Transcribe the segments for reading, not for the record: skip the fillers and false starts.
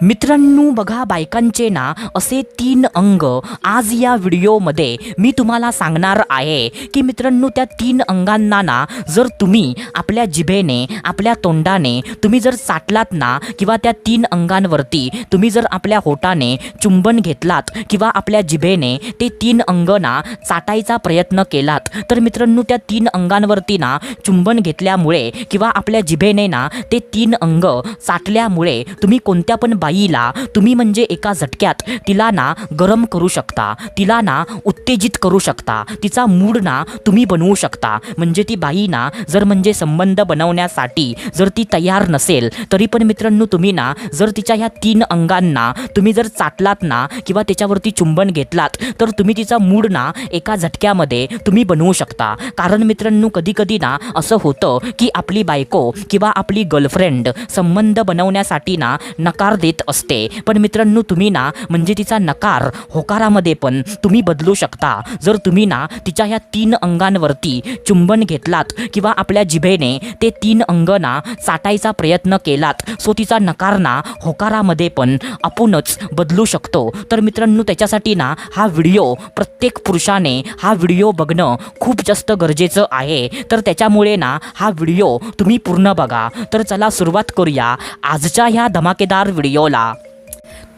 मित्रांनो बघा, बायकांचे ना असे 3 अंग आज या व्हिडिओमध्ये मी तुम्हाला सांगणार आहे की मित्रांनो त्या 3 अंगांना ना जर तुम्ही आपल्या जिभेने, आपल्या तोंडाने तुम्ही जर चाटलात ना किंवा त्या 3 अंगांवरती तुम्ही जर आपल्या होठाने चुंबन घेतलात किंवा आपल्या जिभेने ते 3 अंग ना चाटायचा प्रयत्न केलात तर मित्रांनो त्या 3 अंगांवरती ना चुंबन घेतल्यामुळे किंवा आपल्या जिभेने ना ते 3 अंग चाटल्यामुळे तुम्ही कोणत्या पण बाईला तुम्ही म्हणजे एका झटक्यात तिला ना गरम करू शकता, तिला ना उत्तेजित करू शकता, तिचा मूड ना तुम्ही बनवू शकता। म्हणजे ती बाई ना जर म्हणजे संबंध बनवण्यासाठी जर ती तयार नसेल तरी पण मित्रांनो तुम्ही ना जर तिच्या ह्या 3 अंगांना तुम्ही जर चाटलात ना किंवा त्याच्यावरती चुंबन घेतलात तर तुम्ही तिचा मूड ना एका झटक्यामध्ये तुम्ही बनवू शकता। कारण मित्रांनो कधी कधी ना असं होतं की आपली बायको किंवा आपली गर्लफ्रेंड संबंध बनवण्यासाठी ना नकार देत असते, पण मित्रांनो तुम्ही ना म्हणजे तिचा नकार होकारामध्ये पण तुम्ही बदलू शकता। जर तुम्ही ना तिच्या ह्या 3 अंगांवरती चुंबन घेतलात किंवा आपल्या जिभेने ते 3 अंग ना चाटायचा प्रयत्न केलात सो तिचा नकार ना होकारामध्ये पण आपणच बदलू शकतो। तर मित्रांनो त्याच्यासाठी ना हा व्हिडिओ प्रत्येक पुरुषाने हा व्हिडिओ बघणं खूप जास्त गरजेचं आहे। तर त्याच्यामुळे ना हा व्हिडिओ तुम्ही पूर्ण बघा। तर चला सुरुवात करूया आजच्या ह्या धमाकेदार व्हिडिओला।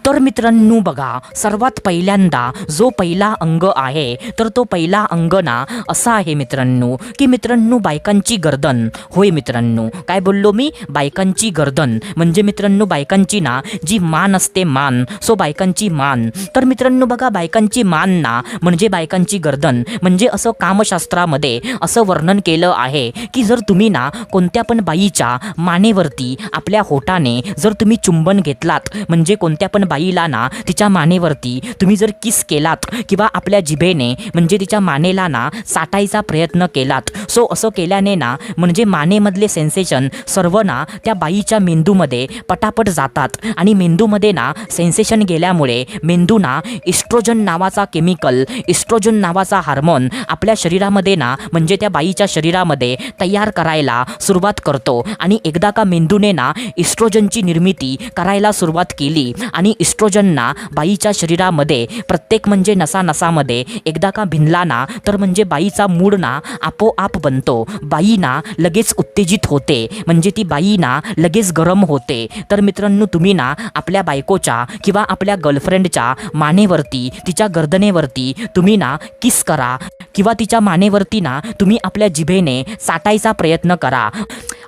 तर मित्रांनो बघा, सर्वात पहिल्यांदा जो पहिला अंग आहे तर तो पहिला अंग ना असा आहे मित्रांनो की मित्रांनो बायकांची गर्दन। होय मित्रांनो, काय बोललो मी? बायकांची गर्दन म्हणजे मित्रांनो बायकांची ना जी मान असते, मान, सो बायकांची मान। तर मित्रांनो बघा, बायकांची मान ना म्हणजे बायकांची गर्दन म्हणजे असं कामशास्त्रामध्ये असं वर्णन केलं आहे की जर तुम्ही ना कोणत्या पण बाईच्या मानेवरती आपल्या होठाने जर तुम्ही चुंबन घेतलात म्हणजे कोणत्या पण बाईला ना तिच्या मानेवरती तुम्ही जर किस केलात किंवा आपल्या जिभेने म्हणजे तिच्या मानेला ना चाटायचा प्रयत्न केलात सो असं केल्याने ना म्हणजे मानेमधले सेन्सेशन सर्व ना त्या बाईच्या मेंदूमध्ये पटापट जातात आणि मेंदूमध्ये ना सेन्सेशन गेल्यामुळे मेंदू ना इस्ट्रोजन नावाचा केमिकल, इस्ट्रोजन नावाचा हार्मोन आपल्या शरीरामध्ये ना म्हणजे त्या बाईच्या शरीरामध्ये तयार करायला सुरुवात करतो। आणि एकदा का मेंदूने ना इस्ट्रोजनची निर्मिती करायला सुरुवात केली आणि इस्ट्रोजन ना बाईच्या शरीरामध्ये प्रत्येक म्हणजे नसानसामध्ये एकदा का भिनला ना तर म्हणजे बाईचा मूड ना आपोआप बनतो, बाई ना लगेच उत्तेजित होते, म्हणजे ती बाई ना लगेच गरम होते। तर मित्रांनो तुम्ही ना आपल्या बायकोच्या किंवा आपल्या गर्लफ्रेंडच्या मानेवरती, तिच्या गर्दनेवरती तुम्ही ना किस करा किंवा तिच्या मानेवरती ना तुम्ही आपल्या जिभेने चाटायचा प्रयत्न करा।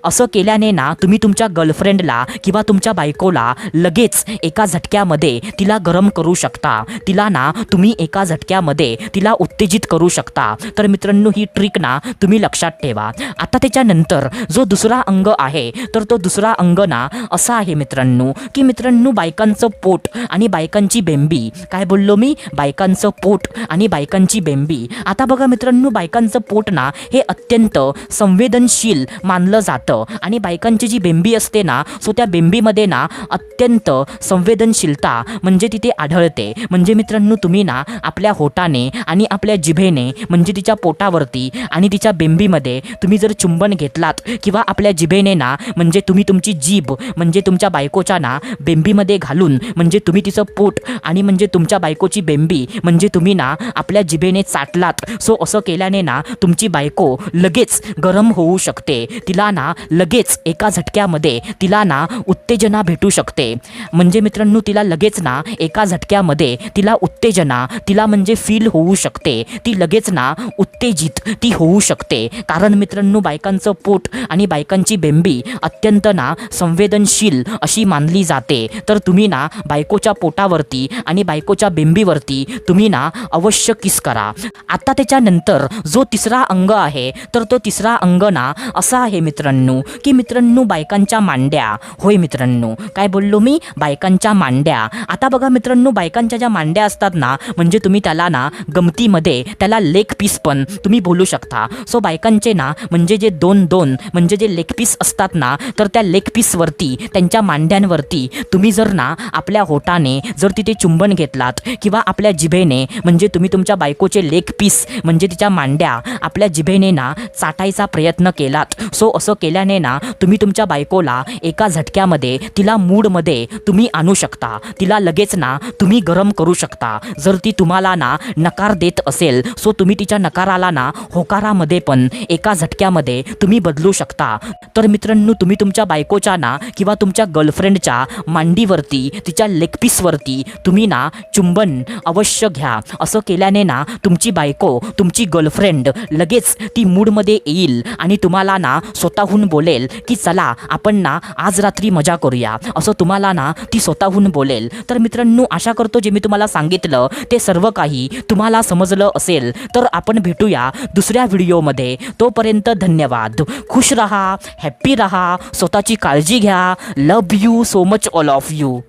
असं केल्याने ना तुम्ही तुमच्या गर्लफ्रेंडला किंवा तुमच्या बायकोला लगेच एका झटक्यामध्ये तिला गरम करू शकता, तिला ना तुम्ही एका झटक्यामध्ये तिला उत्तेजित करू शकता। तर मित्रांनो ही ट्रिक ना तुम्ही लक्षात ठेवा। आता त्याच्यानंतर जो दुसरा अंग आहे तर तो दुसरा अंग ना असा आहे मित्रांनो की मित्रांनो बायकांचं पोट आणि बायकांची बेंबी। काय बोललो मी? बायकांचं पोट आणि बायकांची बेंबी। आता बघा मित्रांनो, बायकांचं पोट ना हे अत्यंत संवेदनशील मानलं जातं आणि बायकांची जी बेंबी असते ना सो त्या बेंबीमध्ये ना अत्यंत संवेदनशीलता म्हणजे तिथे आढळते। म्हणजे मित्रांनो तुम्ही ना आपल्या होठाने आणि आपल्या जिभेने म्हणजे तिच्या पोटावरती आणि तिच्या बेंबीमध्ये तुम्ही जर चुंबन घेतलात किंवा आपल्या जिभेने ना म्हणजे तुम्ही तुमची जीभ म्हणजे तुमच्या बायकोच्या ना बेंबीमध्ये घालून म्हणजे तुम्ही तिचं पोट आणि म्हणजे तुमच्या बायकोची बेंबी म्हणजे तुम्ही ना आपल्या जिभेने चाटलात सो असं केल्याने ना तुमची बायको लगेच गरम होऊ शकते, तिला ना लगेच एका झटक्यामध्ये तिला ना उत्तेजना भेटू शकते। म्हणजे मित्रांनो तिला लगेच ना एका झटक्यामध्ये तिला उत्तेजना तिला म्हणजे फील होऊ शकते, ती लगेच ना उत्तेजित ती होऊ शकते। कारण मित्रांनो बायकांचं पोट आणि बायकांची बेंबी अत्यंत ना संवेदनशील अशी मानली जाते। तर तुम्ही ना बायकोच्या पोटावरती आणि बायकोच्या बेंबीवरती तुम्ही ना अवश्य किस करा। आता त्याच्यानंतर जो तिसरा अंग आहे तर तो तिसरा अंग ना असा आहे मित्रांनो की मित्रांनो बायकांच्या मांड्या। होय मित्रांनो, काय बोललो मी? बायकांच्या मांड्या। मांड्या. आता बघा मित्रांनो, बायकांच्या ज्या मांड्या असतात ना, म्हणजे तुम्ही त्याला ना गमतीमध्ये त्याला लेग पीस पण तुम्ही बोलू शकता. सो बायकांचे ना म्हणजे जे दोन म्हणजे जे लेग पीस असतात ना, तर त्या लेग पीसवरती त्यांच्या मांड्यांवरती तुम्ही जर ना आपल्या होठाने जर तिथे चुंबन घेतलात किंवा आपल्या जिभेने म्हणजे तुम्ही तुमच्या बायकोचे लेग पीस म्हणजे तिच्या मांड्या आपल्या जिभेने ना चाटायचा प्रयत्न केलात. सो असं केल्याने ना तुम्ही तुमच्या बायकोला एका झटक्यामध्ये तिला मूडमध्ये तुम्ही आणू शकता. तिला लगेच ना तुम्ही गरम करू शकता. जर ती तुम्हाला ना नकार देत असेल, सो तुम्ही तिच्या नकाराला ना होकारामध्ये पण एका झटक्यामध्ये तुम्ही बदलू शकता. तर मित्रांनो, तुम्ही तुमच्या बायकोच्या ना किंवा तुमच्या गर्लफ्रेंडच्या मांडीवरती तिच्या लेग पीसवरती तुम्ही ना चुंबन अवश्य घ्या. असं केल्याने ना तुमची बायको तुमची गर्लफ्रेंड लगेच ती मूडमध्ये येईल आणि तुम्हाला ना स्वतःहून बोलेल की चला आपण ना आज रात्री मजा करूया, असं तुम्हाला ना ती स्वतःहून बोलेल. तर मित्रांनो, आशा करतो जे मी तुम्हाला सांगितलं ते सर्व काही तुम्हाला समजलं असेल. तर आपण भेटूया दुसऱ्या व्हिडिओमध्ये. तोपर्यंत धन्यवाद. खुश रहा, हॅप्पी रहा, स्वतःची काळजी घ्या. Love you so much all of you.